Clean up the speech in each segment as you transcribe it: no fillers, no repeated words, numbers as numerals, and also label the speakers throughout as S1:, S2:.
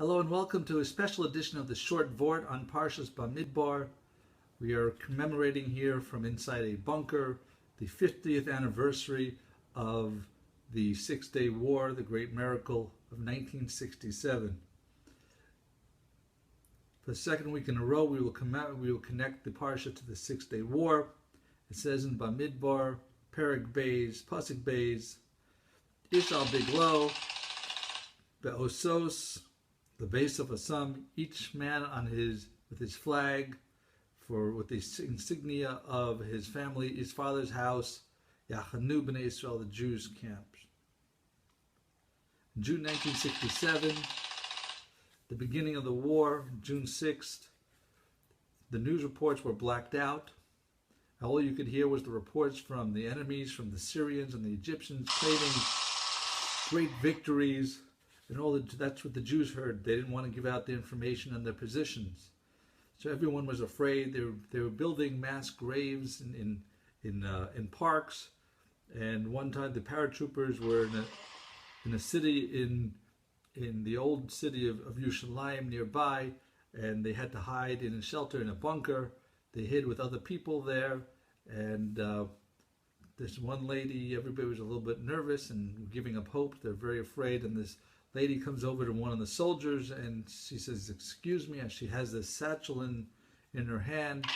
S1: Hello and welcome to a special edition of the short Vort on Parshas Bamidbar. We are commemorating here from inside a bunker the 50th anniversary of the Six-Day War, the great miracle of 1967. For the second week in a row, we will connect the Parsha to the Six-Day War. It says in Bamidbar, Perek Beis, Pasuk Beis, Ishal Biglo, Be'osos, the base of a sum, each man with his flag, with the insignia of his family, his father's house, Yachanu B'nai Israel, the Jews' camps. In June 1967, the beginning of the war, June 6th, the news reports were blacked out. All you could hear was the reports from the enemies, from the Syrians and the Egyptians, claiming great victories. And that's what the Jews heard. They didn't want to give out the information on their positions. So everyone was afraid. They were building mass graves in parks. And one time the paratroopers were in a city in the old city of Yerushalayim nearby, and they had to hide in a shelter in a bunker. They hid with other people there, and this one lady, everybody was a little bit nervous and giving up hope. They're very afraid, and this lady comes over to one of the soldiers and she says, "Excuse me," and she has this satchel in her hand.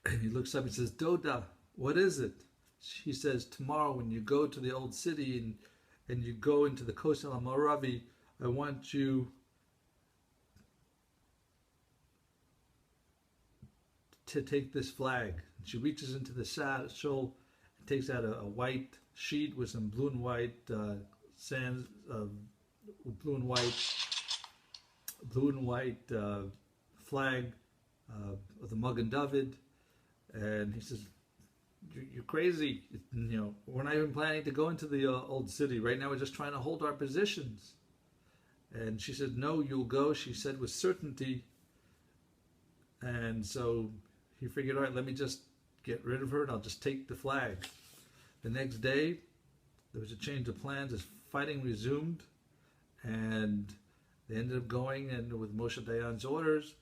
S1: And he looks up and says, "Doda, what is it?" She says, "Tomorrow when you go to the old city and you go into the Kosel HaMaravi, I want you to take this flag." And she reaches into the satchel and takes out a white sheet with some blue and white sands, blue and white flag of the Magen David, and he says, "You're crazy. We're not even planning to go into the old city. Right now, we're just trying to hold our positions." And she said, "No, you'll go," she said, with certainty. And so he figured, all right, let me just get rid of her and I'll just take the flag. The next day, there was a change of plans as fighting resumed, and they ended up going, and with Moshe Dayan's orders,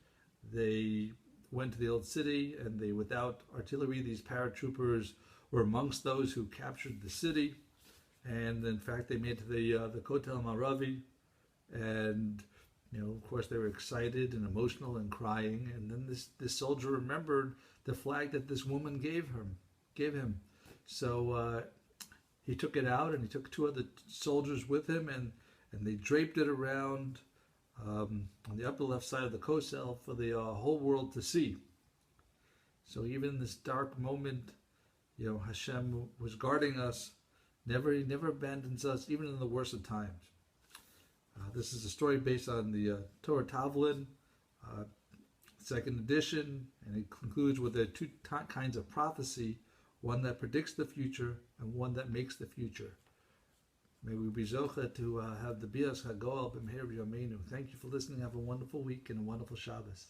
S1: they went to the old city, and without artillery, these paratroopers were amongst those who captured the city, and in fact, they made it to the Kotel Maravi, and of course, they were excited and emotional and crying, and then this soldier remembered the flag that this woman gave him. So he took it out, and he took two other soldiers with him, and they draped it around on the upper left side of the Kosel for the whole world to see. So even in this dark moment, Hashem was guarding us. He never abandons us, even in the worst of times. This is a story based on the Torah Tavlin, second edition, and it concludes with the two kinds of prophecy: one that predicts the future and one that makes the future. May we be zocha to have the bias hagoel b'meher b'yameinu. Thank you for listening. Have a wonderful week and a wonderful Shabbos.